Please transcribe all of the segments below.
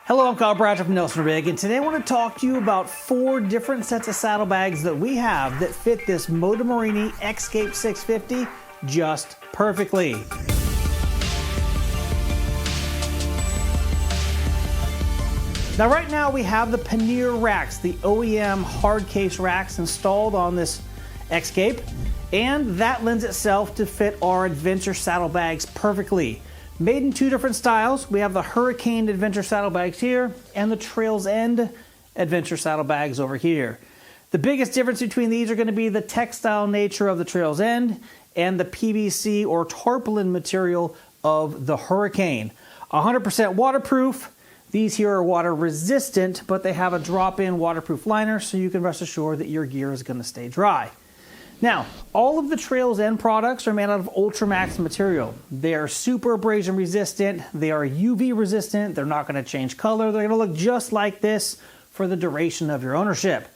Hello, I'm Kyle Bradford from Nelson Rigg, and today I want to talk to you about 4 different sets of saddlebags that we have that fit this Moto Morini X-Cape 650 just perfectly. Now right now we have the pannier racks, the OEM hard case racks installed on this X-Cape, and that lends itself to fit our adventure saddlebags perfectly. Made in 2 different styles. We have the Hurricane Adventure Saddlebags here and the Trails End Adventure Saddlebags over here. The biggest difference between these are going to be the textile nature of the Trails End and the PVC or tarpaulin material of the Hurricane. 100% waterproof. These here are water resistant, but they have a drop-in waterproof liner so you can rest assured that your gear is going to stay dry. Now, all of the Trails End products are made out of UltraMax material. They are super abrasion resistant, they are UV resistant, they're not going to change color, they're going to look just like this for the duration of your ownership.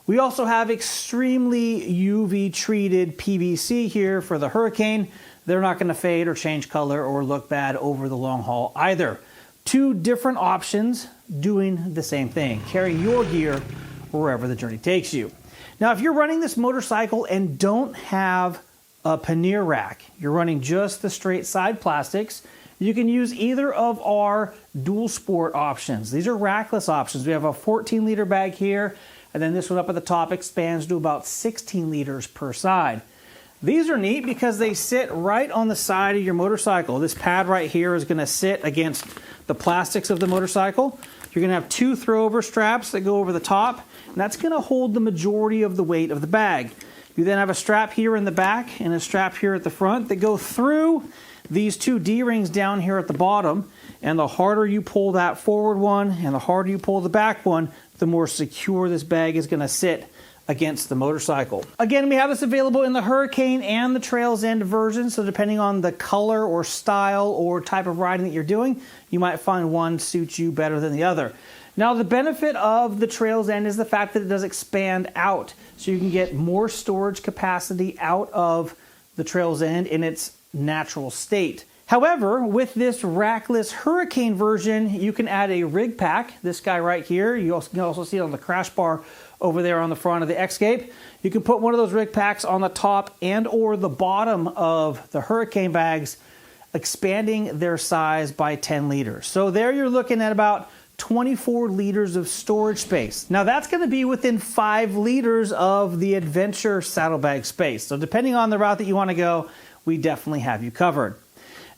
We also have extremely UV treated PVC here for the Hurricane. They're not going to fade or change color or look bad over the long haul either. 2 different options doing the same thing, carrying your gear wherever the journey takes you. Now, if you're running this motorcycle and don't have a pannier rack, you're running just the straight side plastics, you can use either of our dual sport options. These are rackless options. We have a 14-liter bag here, and then this one up at the top expands to about 16 liters per side. These are neat because they sit right on the side of your motorcycle. This pad right here is going to sit against the plastics of the motorcycle. You're going to have 2 throwover straps that go over the top, and that's going to hold the majority of the weight of the bag. You then have a strap here in the back and a strap here at the front that go through these 2 D-rings down here at the bottom, and the harder you pull that forward one and the harder you pull the back one, the more secure this bag is going to sit against the motorcycle. Again, we have this available in the Hurricane and the Trails End version, so depending on the color or style or type of riding that you're doing, you might find one suits you better than the other. Now, the benefit of the Trails End is the fact that it does expand out, so you can get more storage capacity out of the Trails End in its natural state. However, with this rackless Hurricane version, you can add a rig pack, this guy right here. You can also see it on the crash bar over there on the front of the X-Cape. You can put one of those rig packs on the top and or the bottom of the Hurricane bags, expanding their size by 10 liters. So there you're looking at about 24 liters of storage space. Now that's going to be within 5 liters of the Adventure Saddlebag space. So depending on the route that you want to go, we definitely have you covered.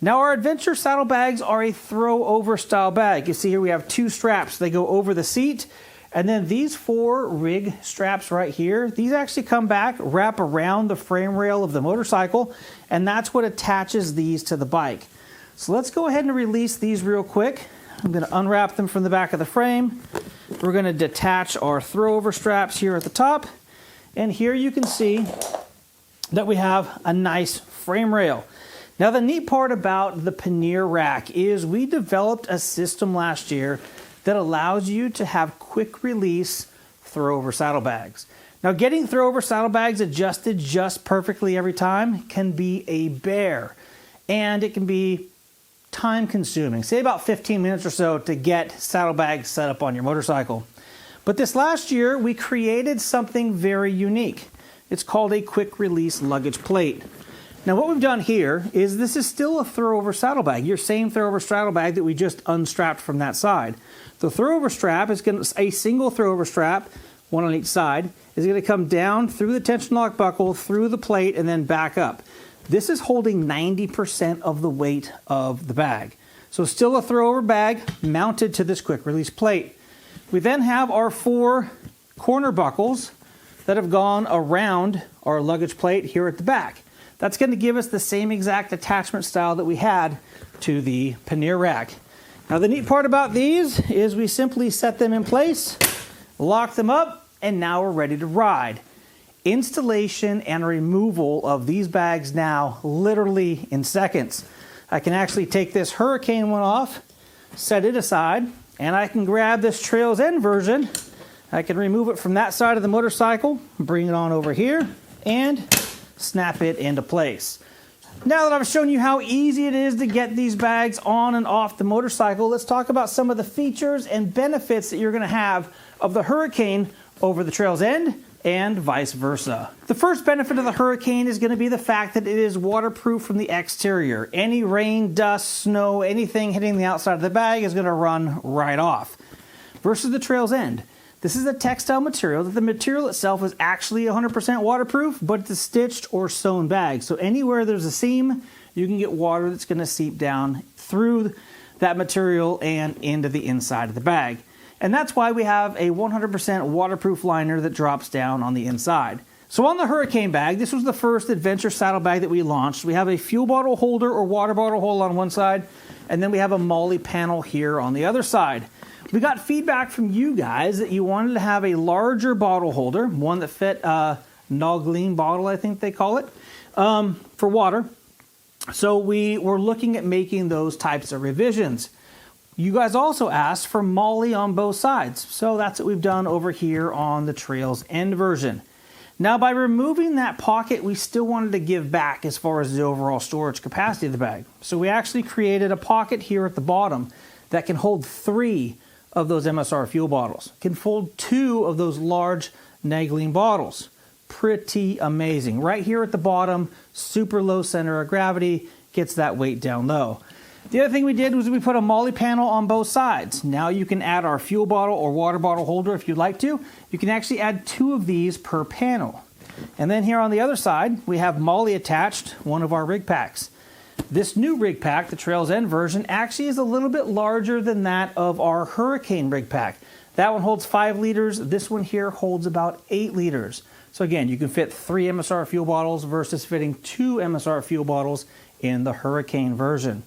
Now our Adventure Saddlebags are a throw-over style bag. You see here we have 2 straps. They go over the seat. And then these 4 rig straps right here, these actually come back, wrap around the frame rail of the motorcycle, and that's what attaches these to the bike. So let's go ahead and release these real quick. I'm going to unwrap them from the back of the frame. We're going to detach our throw-over straps here at the top. And here you can see that we have a nice frame rail. Now the neat part about the pannier rack is we developed a system last year that allows you to have quick release throw-over saddlebags. Now getting throw-over saddlebags adjusted just perfectly every time can be a bear, and it can be time consuming, say about 15 minutes or so to get saddlebags set up on your motorcycle. But this last year we created something very unique. It's called a quick release luggage plate. Now what we've done here is this is still a throw-over saddlebag, your same throw-over saddlebag that we just unstrapped from that side. The throw-over strap is going to, a single throw-over strap, one on each side, is going to come down through the tension lock buckle, through the plate, and then back up. This is holding 90% of the weight of the bag. So still a throw-over bag mounted to this quick release plate. We then have our 4 corner buckles that have gone around our luggage plate here at the back. That's going to give us the same exact attachment style that we had to the pannier rack. Now the neat part about these is we simply set them in place, lock them up, and now we're ready to ride. Installation and removal of these bags now literally in seconds. I can actually take this Hurricane one off, set it aside, and I can grab this Trails End version. I can remove it from that side of the motorcycle, bring it on over here, and snap it into place. Now that I've shown you how easy it is to get these bags on and off the motorcycle, let's talk about some of the features and benefits that you're going to have of the Hurricane over the Trail's End and vice versa. The first benefit of the Hurricane is going to be the fact that it is waterproof from the exterior. Any rain, dust, snow, anything hitting the outside of the bag is going to run right off. Versus the Trail's End. This is a textile material that the material itself is actually 100% waterproof, but it's a stitched or sewn bag. So anywhere there's a seam, you can get water that's going to seep down through that material and into the inside of the bag. And that's why we have a 100% waterproof liner that drops down on the inside. So on the Hurricane bag, this was the first adventure saddlebag that we launched. We have a fuel bottle holder or water bottle holder on one side, and then we have a MOLLE panel here on the other side. We got feedback from you guys that you wanted to have a larger bottle holder, one that fit a Nogleen bottle, I think they call it, for water. So we were looking at making those types of revisions. You guys also asked for MOLLE on both sides, so that's what we've done over here on the Trail's End version. Now, by removing that pocket, we still wanted to give back as far as the overall storage capacity of the bag. So we actually created a pocket here at the bottom that can hold 3 of those MSR fuel bottles. Can hold 2 of those large Nogleen bottles. Pretty amazing. Right here at the bottom, super low center of gravity, gets that weight down low. The other thing we did was we put a MOLLE panel on both sides. Now you can add our fuel bottle or water bottle holder if you'd like to. You can actually add 2 of these per panel. And then here on the other side, we have MOLLE attached, one of our rig packs. This new rig pack, the Trail's End version, actually is a little bit larger than that of our Hurricane rig pack. That one holds 5 liters. This one here holds about 8 liters. So again, you can fit 3 MSR fuel bottles versus fitting 2 MSR fuel bottles in the Hurricane version.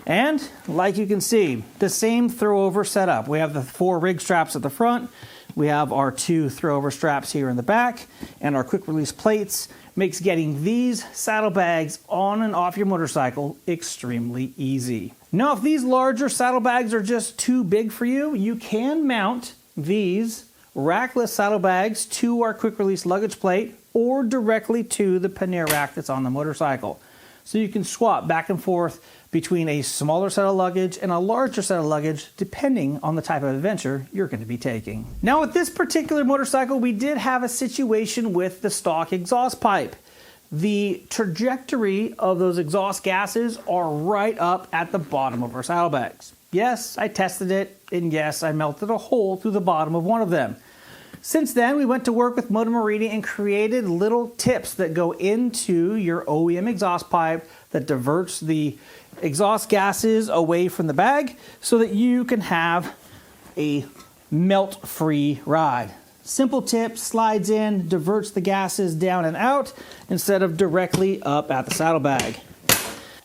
And like you can see, the same throwover setup. We have the 4 rig straps at the front. We have our 2 throwover straps here in the back, and our quick release plates makes getting these saddlebags on and off your motorcycle extremely easy. Now, if these larger saddlebags are just too big for you, you can mount these Rackless saddlebags to our quick release luggage plate or directly to the pannier rack that's on the motorcycle. So you can swap back and forth between a smaller set of luggage and a larger set of luggage depending on the type of adventure you're going to be taking. Now with this particular motorcycle, we did have a situation with the stock exhaust pipe. The trajectory of those exhaust gases are right up at the bottom of our saddlebags. Yes, I tested it, and yes, I melted a hole through the bottom of one of them. Since then, we went to work with Moto Morini and created little tips that go into your OEM exhaust pipe that diverts the exhaust gases away from the bag so that you can have a melt-free ride. Simple tip, slides in, diverts the gases down and out instead of directly up at the saddlebag.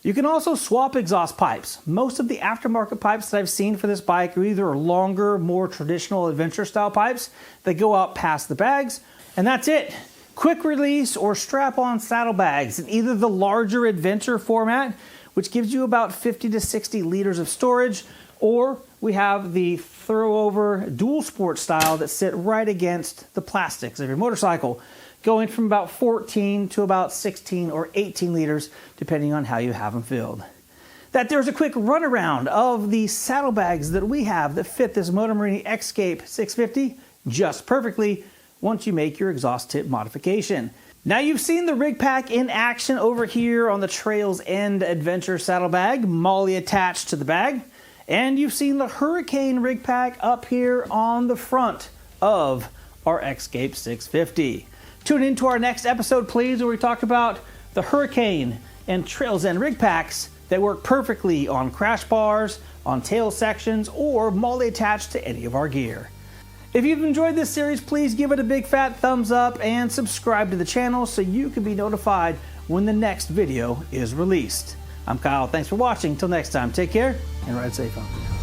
You can also swap exhaust pipes. Most of the aftermarket pipes that I've seen for this bike are either longer, more traditional adventure style pipes that go out past the bags, and that's it. Quick release or strap-on saddlebags in either the larger adventure format, which gives you about 50 to 60 liters of storage, or we have the throw-over dual sport style that sit right against the plastics of your motorcycle, going from about 14 to about 16 or 18 liters, depending on how you have them filled. There's a quick runaround of the saddlebags that we have that fit this Moto Morini X-Cape 650 just perfectly once you make your exhaust tip modification. Now you've seen the rig pack in action over here on the Trail's End Adventure Saddlebag, MOLLE attached to the bag, and you've seen the Hurricane rig pack up here on the front of our X-Cape 650. Tune in to our next episode, please, where we talk about the Hurricane and Trail's End rig packs that work perfectly on crash bars, on tail sections, or MOLLE attached to any of our gear. If you've enjoyed this series, please give it a big fat thumbs up and subscribe to the channel so you can be notified when the next video is released. I'm Kyle. Thanks for watching. Till next time, take care and ride safe out there.